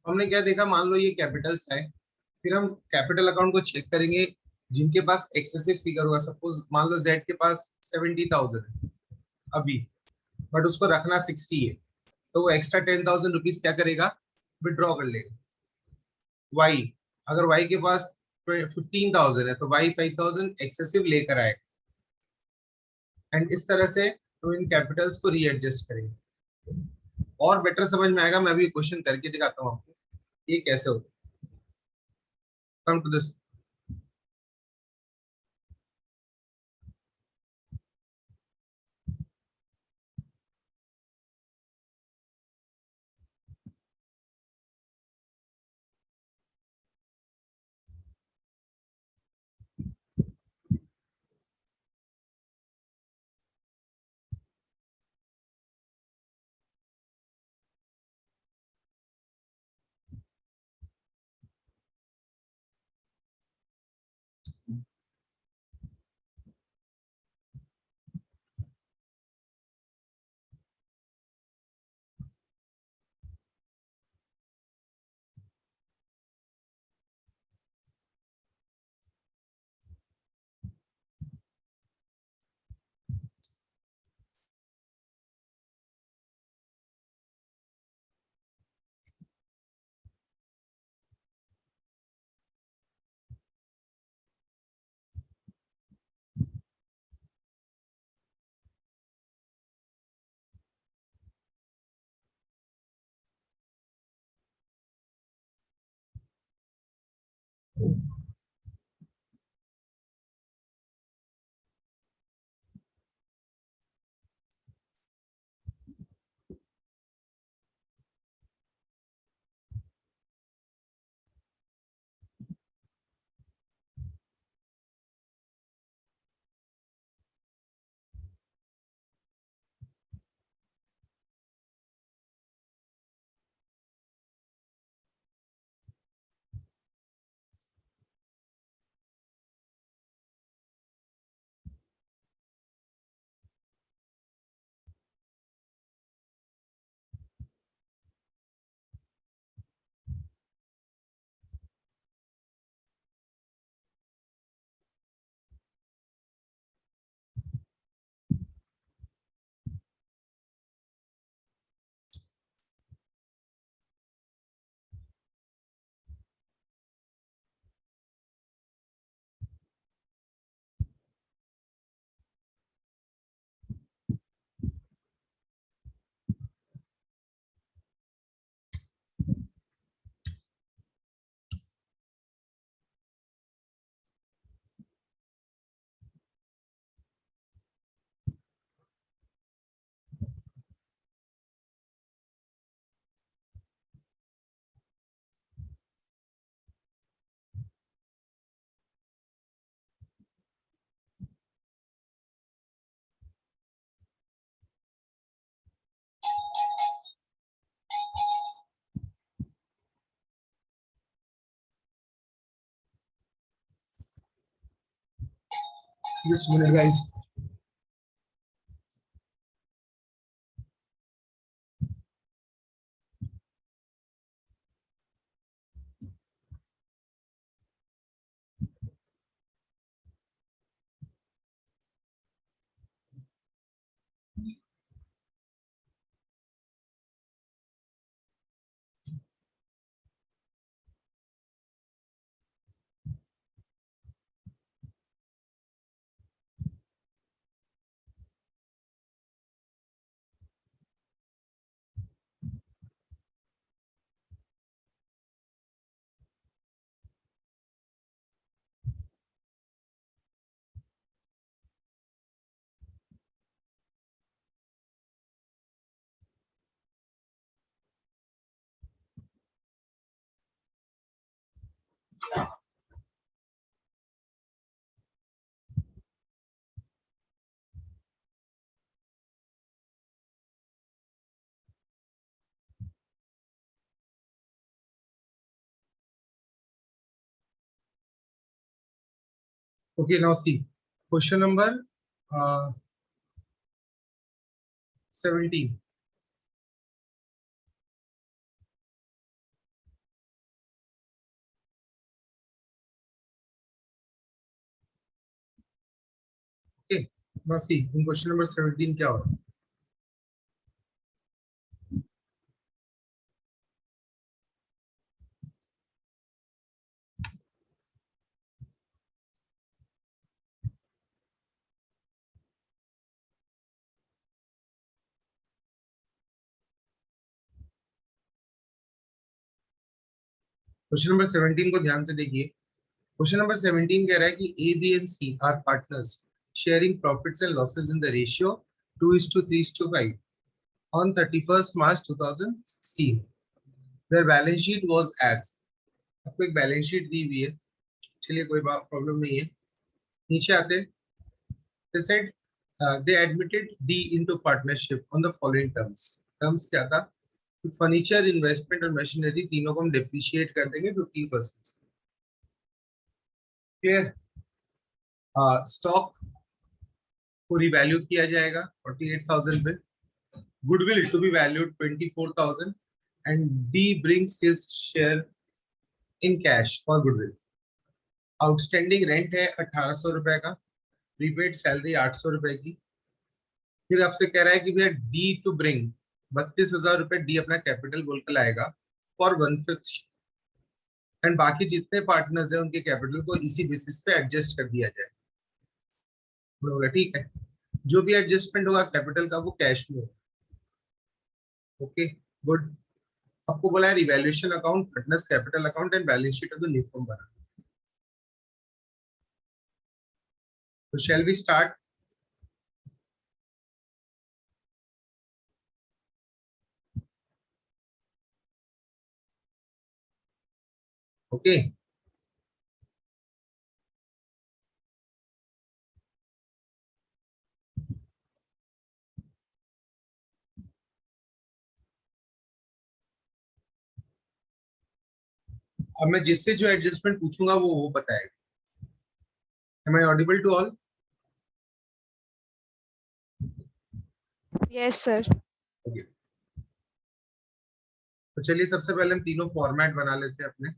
हमने क्या देखा, मान लो ये कैपिटल्स है, फिर हम कैपिटल अकाउंट को चेक करेंगे जिनके पास एक्सेसिव फिगर होगा। सपोज मान लो जेड के पास 70,000 है अभी, बट उसको रखना 60 है, तो वो एक्स्ट्रा 10,000 रुपीज क्या करेगा, विड्रॉ कर लेगा। वाई, अगर वाई के पास 15,000 है तो वाई 5,000 एक्सेसिव लेकर आएगा। एंड इस तरह से तो इन कैपिटल्स को रीएडजस्ट करेंगे, और बेटर समझ में आएगा। मैं अभी क्वेश्चन करके दिखाता हूँ आपको ये कैसे होता है। Come to this. Just minute guys. Okay, now see question number 17। Now see, in question number 17 क्या होगा? क्वेश्चन नंबर 17 को ध्यान से देखिए। क्वेश्चन नंबर 17 कह रहा है कि A B and C are partners sharing profits and losses in the ratio 2:3:5 on 31st March 2016. Their balance sheet was as। आपको एक बैलेंस शीट दी हुई है, चलिए कोई बात प्रॉब्लम नहीं है। नीचे आते, they said they admitted D into partnership on the following terms। Terms क्या था? फर्नीचर, इन्वेस्टमेंट और मशीनरी तीनों को हम डिप्रिशिएट कर देंगे 50%। क्लियर? स्टॉक को रिवैल्यू किया जाएगा 48,000 पे, goodwill to be valued 24,000 and D brings his share in cash for goodwill. Outstanding rent है 1800 रुपए का, प्रीपेड सैलरी 800 रुपए की। फिर आपसे कह रहा है कि भैया डी टू ब्रिंग 32,000 रुपए डी अपना कैपिटल बोल कर लाएगा फॉर 1/5 एंड बाकी जितने पार्टनर्स हैं उनके कैपिटल को इसी बेसिस पे एडजस्ट कर दिया जाए। बोला ठीक है, जो भी एडजस्टमेंट होगा कैपिटल का वो कैश में होगा। Okay good. आपको बोला है revaluation account, partners capital account and balance sheet of the new firm बना। तो शैल वी स्टार्ट? ओके अब मैं जिससे जो एडजस्टमेंट पूछूंगा वो बताएगा। Am I audible to all? Yes, sir. Okay. तो चलिए सबसे पहले हम तीनों फॉर्मेट बना लेते हैं अपने।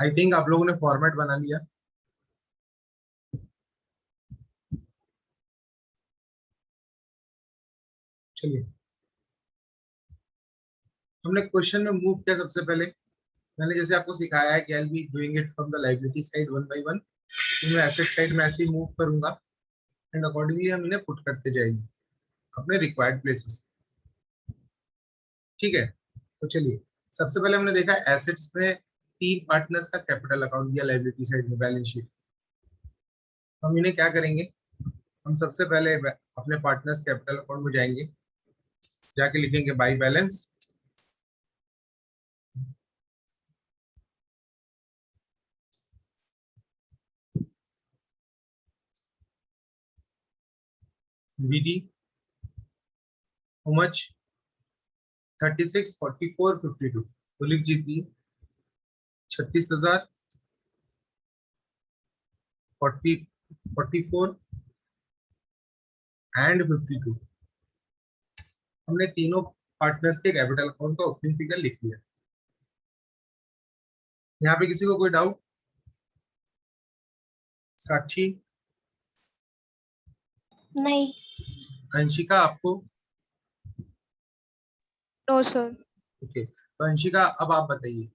आई थिंक आप लोगों ने फॉर्मेट बना लिया। चलिए हमने क्वेश्चन में मूव किया। सबसे पहले मैंने जैसे आपको सिखाया है कि I be doing it from the liability side one by one. मैं एसेट साइड में ऐसे ही मूव करूंगा एंड अकॉर्डिंगली हम इन्हें पुट करते जाएंगे अपने रिक्वायर्ड प्लेसेस। ठीक है, तो चलिए सबसे पहले हमने देखा एसेट्स में तीन पार्टनर्स का कैपिटल अकाउंट दिया लायबिलिटी साइड में, बैलेंस शीट। हम इन्हें क्या करेंगे? हम सबसे पहले अपने पार्टनर्स कैपिटल अकाउंट में जाएंगे, जाके लिखेंगे by balance BD how much 36, 44, 52। तो लिख दीजिए 36,000, 44 एंड 52। हमने तीनों पार्टनर्स के कैपिटल अकाउंट का ओपनिंग फिगर लिख लिया। यहाँ पे किसी को कोई डाउट? साक्षी, नहीं। अंशिका, आपको? No sir. ओके, तो अंशिका अब आप बताइए,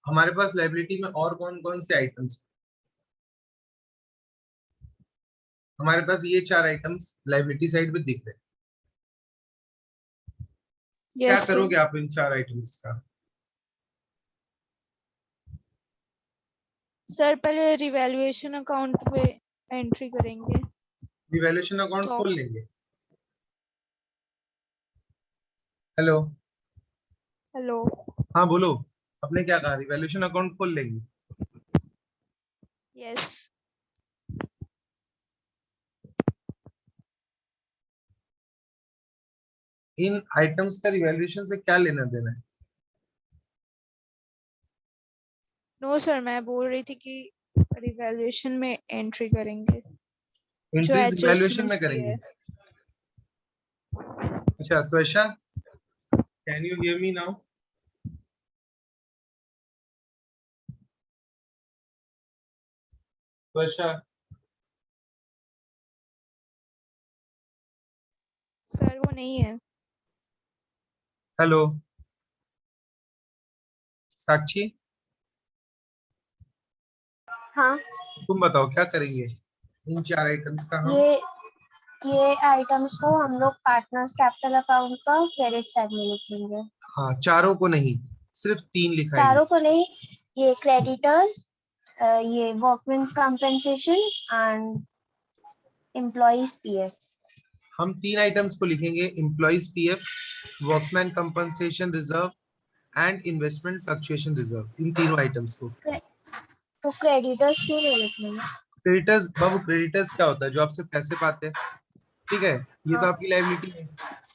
हमारे पास लाइबिलिटी में और कौन कौन से आइटम्स? हमारे पास ये 4 आइटम्स लाइबिलिटी साइड पे दिख रहे हैं। क्या यस सर। करोगे आप इन 4 आइटम्स का? सर पहले रिवैल्यूएशन अकाउंट पे एंट्री करेंगे। Revaluation account stock. खोल लेंगे। Hello, hello. हाँ बोलो, आपने क्या कहा? रिवैल्यूएशन अकाउंट खोल लेंगे। यस। इन आइटम्स का रिवैल्यूएशन से क्या लेना देना है? नो सर, मैं बोल रही थी कि रिवैल्यूएशन में एंट्री करेंगे जो एंट्रीज रिवैल्यूएशन में एडजस्टमेंट्स की करेंगे। है। अच्छा, तो ऐसा, can you hear me now? तो ऐसा, सर वो नहीं है। हेलो साक्षी, हाँ। तुम बताओ क्या करेंगे इन 4 आइटम्स का हम? ये आइटम्स को हम लोग पार्टनर्स कैपिटल अकाउंट का क्रेडिट साइड में लिखेंगे। हाँ, चारों को नहीं, सिर्फ 3 लिखाएंगे। चारों को नहीं, ये क्रेडिटर्स, ये workmen's compensation and employees PF. हम 3 आइटम्स को लिखेंगे, employees PF, workmen compensation reserve and investment fluctuation reserve, इन तीनों आइटम्स को। तो क्रेडिटर्स क्यों नहीं लिखेंगे? क्रेडिटर्स, बाबू क्रेडिटर्स क्या होता है? जो आपसे पैसे पाते हैं, ठीक है, ये तो हाँ। आपकी लायबिलिटी है।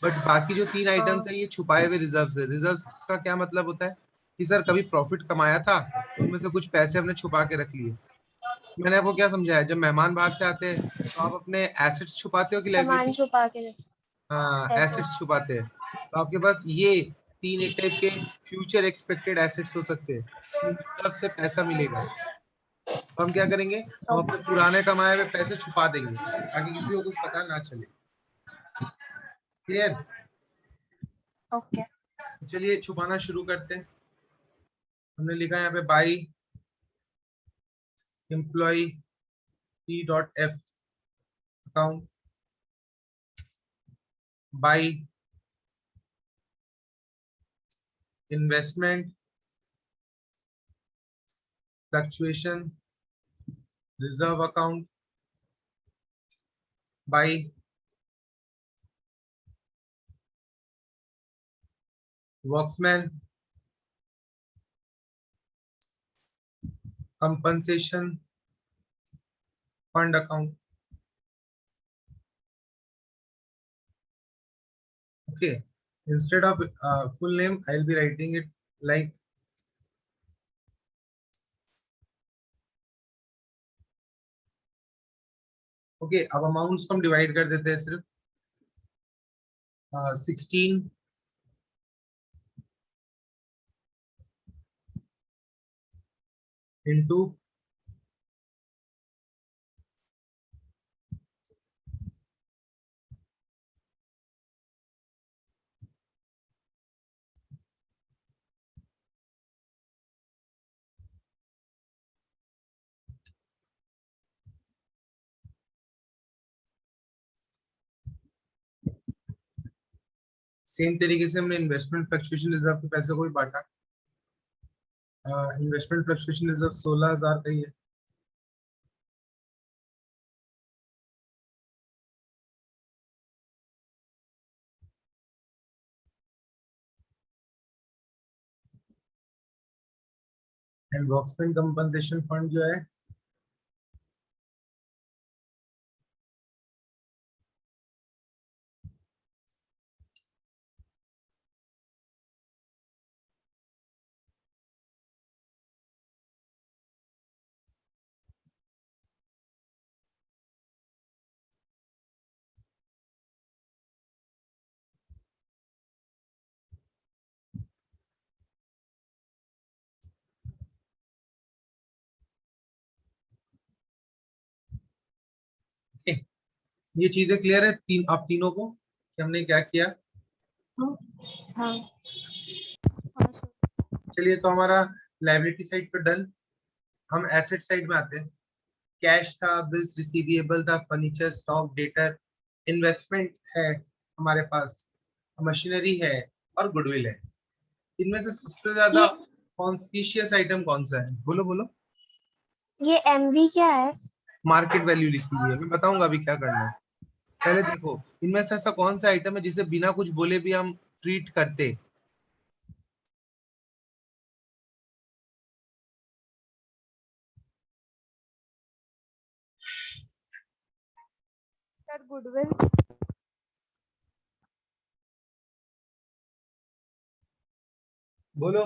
बट बाकी जो 3 आइटम्स हाँ। है, ये छुपाए हुए रिजर्व्स है। रिजर्व्स का क्या मतलब होता है कि सर कभी प्रॉफिट कमाया था, उनमें से कुछ पैसे हमने छुपा के रख लिए। मैंने आपको क्या समझाया, जब मेहमान बाहर से आते हैं तो आप अपने एसेट्स छुपाते हो कि सामान लायबिलिटी? छुपा के हाँ, पैसे। एसेट्स छुपाते हैं। तो आपके पास ये 3 एक टाइप के फ्यूचर एक्सपेक्टेड एसेट्स हो सकते हैं, इन तरफ से पैसा मिलेगा। तो हम क्या करेंगे, हम अपने पुराने कमाए हुए पैसे छुपा देंगे ताकि किसी को कुछ पता ना चले। क्लियर? ओके। चलिए छुपाना शुरू करते हैं। हमने लिखा है यहाँ पे by employee dot F account, by investment fluctuation reserve account, by workmen compensation fund account. Okay, instead of full name I'll be writing it like okay, अब अमाउंट्स को हम डिवाइड कर देते हैं सिर्फ 16 इंटू सेम तरीके से हमने इन्वेस्टमेंट फ्लक्चुएशन रिजर्व के पैसे को भी बांटा। इन्वेस्टमेंट फ्लक्चुएशन रिजर्व 16,000 का ही है। एंड वर्क्समैन कंपनसेशन फंड जो है ये चीजें क्लियर है तीन आप तीनों को कि हमने क्या किया? हाँ हाँ सर। चलिए तो हमारा लायबिलिटी साइड पे डन। हम एसेट साइड में आते हैं। कैश था, बिल्स रिसीवेबल था, फर्नीचर, स्टॉक, डेटर, इन्वेस्टमेंट है हमारे पास, मशीनरी है और गुडविल है। इनमें से सबसे ज्यादा ये कॉन्स्पिशियस आइटम कौन सा है? बोलो बोलो। ये एमवी क्या है? मार्केट वैल्यू लिखी हुई है, मैं बताऊंगा अभी क्या करना है। पहले देखो इनमें से ऐसा कौन सा आइटम है जिसे बिना कुछ बोले भी हम ट्रीट करते। Sir goodwill. बोलो।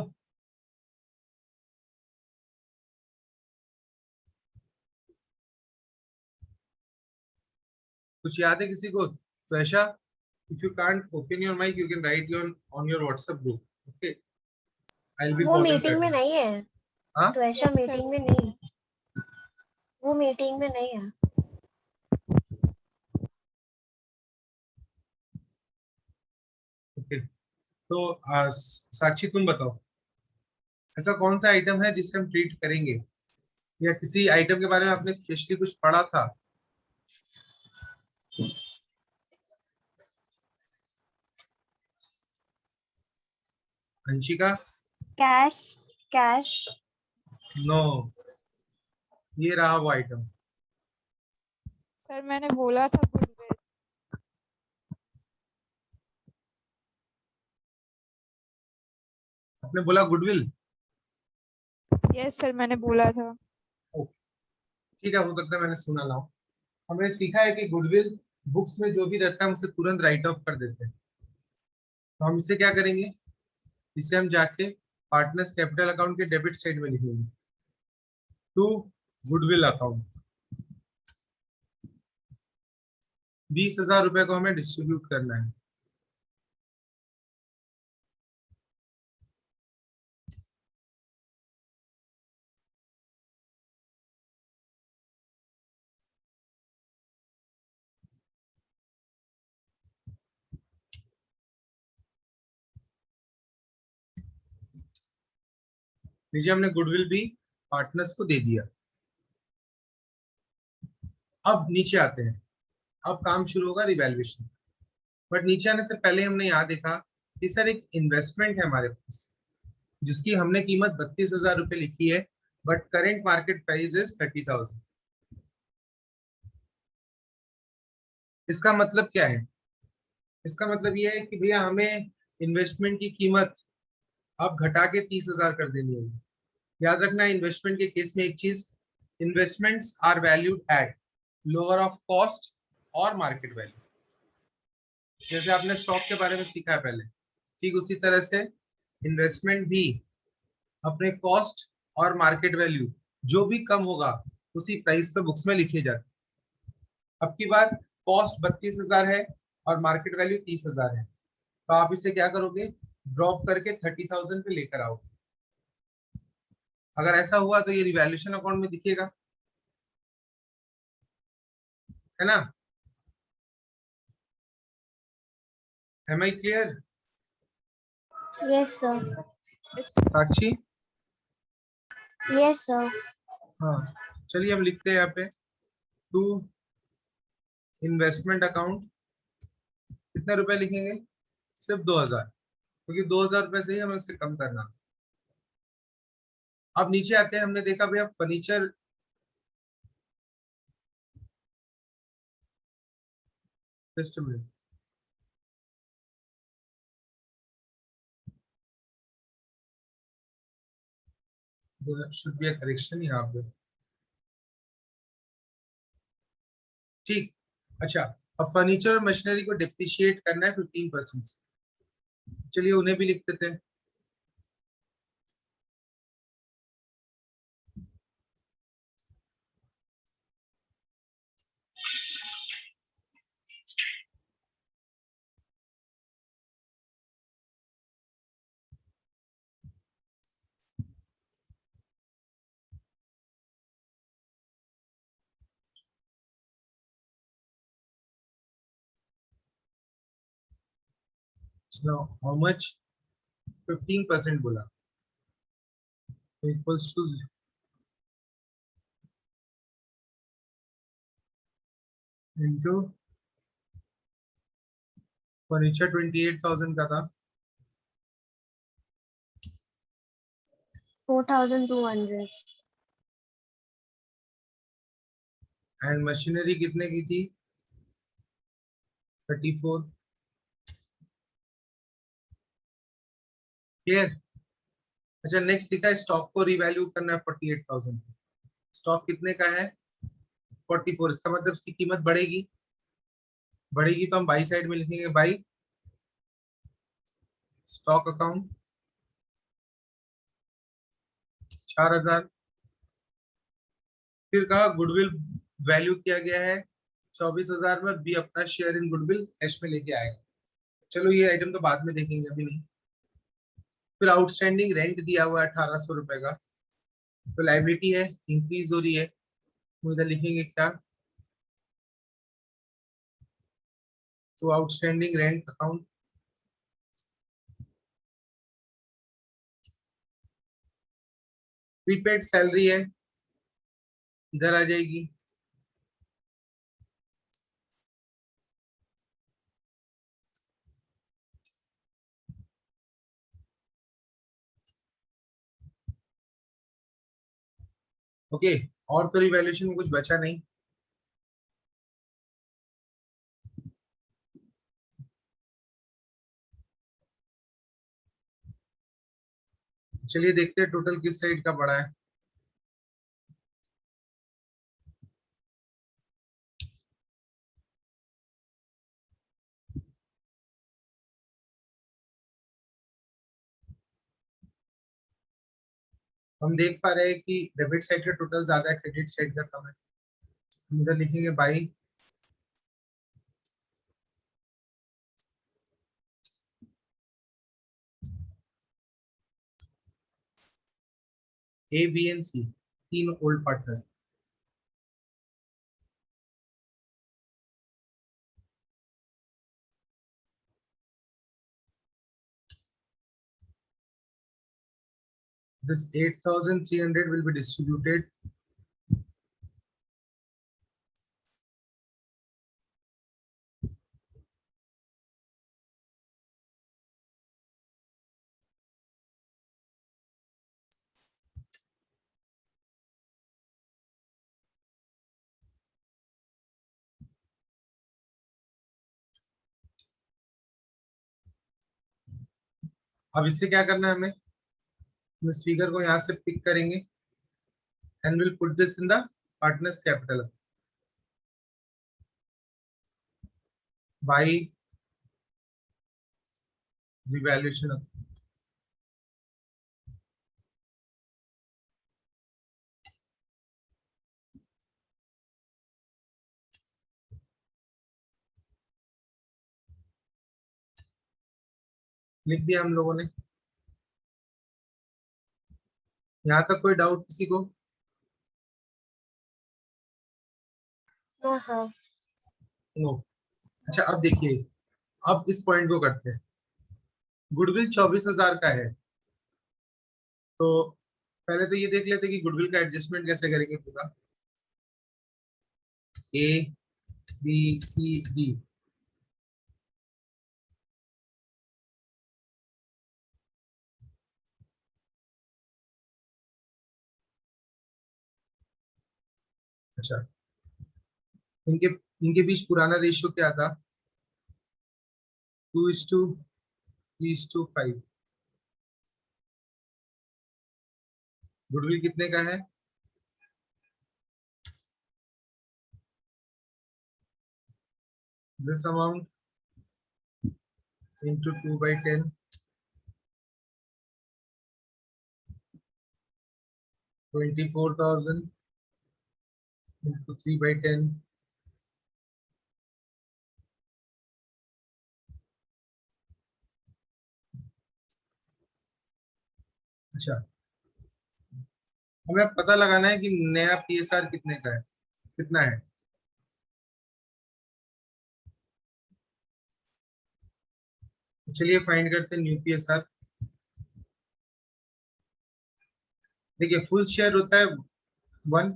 कुछ याद है किसी को? तो ऐसा, if you can't open your mic you can write on your WhatsApp group. Okay, I'll be वो following मीटिंग that में one. नहीं है, हाँ, तो ऐसा यस सर। मीटिंग में नहीं है, वो मीटिंग में नहीं है। ओके। तो साक्षी तुम बताओ, ऐसा कौन सा आइटम है जिसे हम ट्रीट करेंगे, या किसी आइटम के बारे में आपने स्पेशली कुछ पढ़ा था? अंशिका? Cash, cash. नो, ये रहा वो आइटम। सर मैंने बोला था गुडविल। आपने बोला गुडविल? यस सर मैंने बोला था। ठीक है, हो सकता है मैंने सुना ना हो। हमने सीखा है कि गुडविल बुक्स में जो भी रहता है हम उसे तुरंत राइट ऑफ कर देते हैं। तो हम इसे क्या करेंगे, इसे हम जाके पार्टनर्स कैपिटल अकाउंट के डेबिट साइड में लिखेंगे, टू गुडविल अकाउंट। 20,000 रुपए को हमें डिस्ट्रीब्यूट करना है। नीचे हमने गुडविल भी पार्टनर्स को दे दिया। अब नीचे आते हैं, अब काम शुरू होगा रिवैल्यूएशन। बट नीचे आने से पहले हमने यहाँ देखा कि सर एक इन्वेस्टमेंट है हमारे पास जिसकी हमने कीमत 32,000 रुपए लिखी है, but current market price is 30,000। इसका मतलब क्या है? इसका मतलब ये है कि भैया हमें इन्वेस्टमेंट की कीमत अब घटा के 30,000 कर देनी होगी। याद रखना इन्वेस्टमेंट के केस में एक चीज, investments are valued at lower of cost और मार्केट वैल्यू। जैसे आपने स्टॉक के बारे में सीखा है पहले, ठीक उसी तरह से इन्वेस्टमेंट भी अपने कॉस्ट और मार्केट वैल्यू जो भी कम होगा उसी प्राइस पे बुक्स में लिखे जाते। अब की बार कॉस्ट 32,000 है और मार्केट वैल्यू 30,000 है, तो आप इसे क्या करोगे, ड्रॉप करके 30,000 पे लेकर आओगे। अगर ऐसा हुआ तो ये रिवैल्यूएशन अकाउंट में दिखेगा, है ना? Am I clear? Yes sir, yes Sakshi? Yes sir. हाँ, चलिए हम लिखते हैं यहाँ पे टू इन्वेस्टमेंट अकाउंट। कितने रुपए लिखेंगे? सिर्फ 2,000, क्योंकि 2,000 रुपए से ही हमें उसे कम करना। अब नीचे आते हैं, हमने देखा भैया furniture, just minute, should be a correction यहाँ पे। ठीक, अच्छा। अब फर्नीचर और मशीनरी को डिप्रिशिएट करना है 15%। चलिए उन्हें भी लिख देते हैं। now how much 15% बोला equals to into फर्नीचर 28,000 का था 4,200 एंड मशीनरी कितने की थी 34 क्लियर। अच्छा नेक्स्ट लिखा है स्टॉक को रिवैल्यू करना है 48,000 स्टॉक कितने का है 44 इसका मतलब इसकी कीमत बढ़ेगी बढ़ेगी तो हम बाई साइड में लिखेंगे बाई स्टॉक अकाउंट 4,000 फिर कहा गुडविल वैल्यू किया गया है 24,000 में बी अपना शेयर इन गुडविल कैश में लेके आएगा चलो ये आइटम तो बाद में देखेंगे अभी नहीं। फिर आउटस्टैंडिंग रेंट दिया हुआ है 1,800 रुपए का तो लाइबिलिटी है इंक्रीज हो रही है तो इधर लिखेंगे क्या तो outstanding rent account prepaid salary है इधर आ जाएगी ओके और तो रिवैल्यूएशन में कुछ बचा नहीं चलिए देखते हैं टोटल किस साइड का बड़ा है हम देख पा रहे हैं कि डेबिट साइड का टोटल ज्यादा है क्रेडिट साइड का कम है हम इधर लिखेंगे बाई ए बी एंड सी तीन old partner this 8,300 will be distributed अब इससे क्या करना है हमें हम इस फिगर को यहाँ से पिक करेंगे and will put this in the partners capital by revaluation लिख दिया हम लोगों ने यहाँ तक कोई डाउट किसी को नो सर नो अच्छा अब देखिए अब इस पॉइंट को करते हैं गुडविल 24,000 का है तो पहले तो ये देख लेते कि गुडविल का एडजस्टमेंट कैसे करेंगे पूरा ए बी सी डी अच्छा इनके इनके बीच पुराना रेशियो क्या था 2:3:5 गुडविल कितने का है दिस अमाउंट into 2/10 24,000 into 3/10 अच्छा हमें पता लगाना है कि नया पीएसआर कितने का है कितना है चलिए फाइंड करते हैं न्यू पीएसआर। देखिए फुल शेयर होता है 1।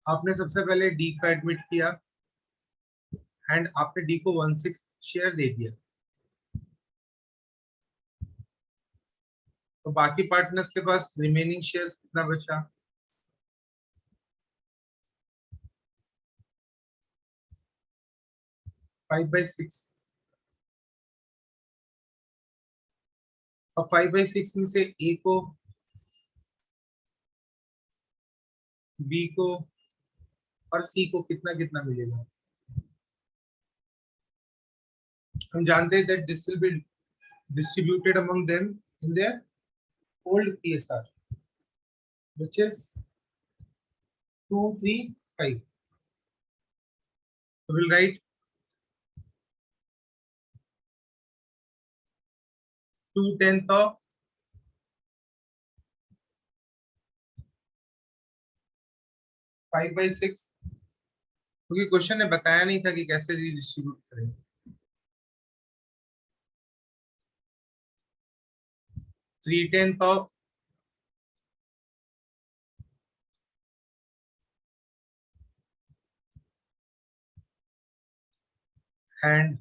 आपने सबसे पहले डी को एडमिट किया एंड आपने डी को 1/6 शेयर दे दिया, तो बाकी पार्टनर्स के पास रिमेनिंग शेयर्स कितना बचा? 5/6। और 5/6 में से ए को, बी को और सी को कितना कितना मिलेगा? हम जानते हैं that this will be distributed among them in their old PSR, which is 2, 3, 5. So we'll write 2/10 of 5/6, क्योंकि क्वेश्चन ने बताया नहीं था कि कैसे रिडिस्ट्रीब्यूट करें। 3/10 of and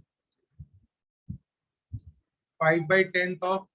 5/10 of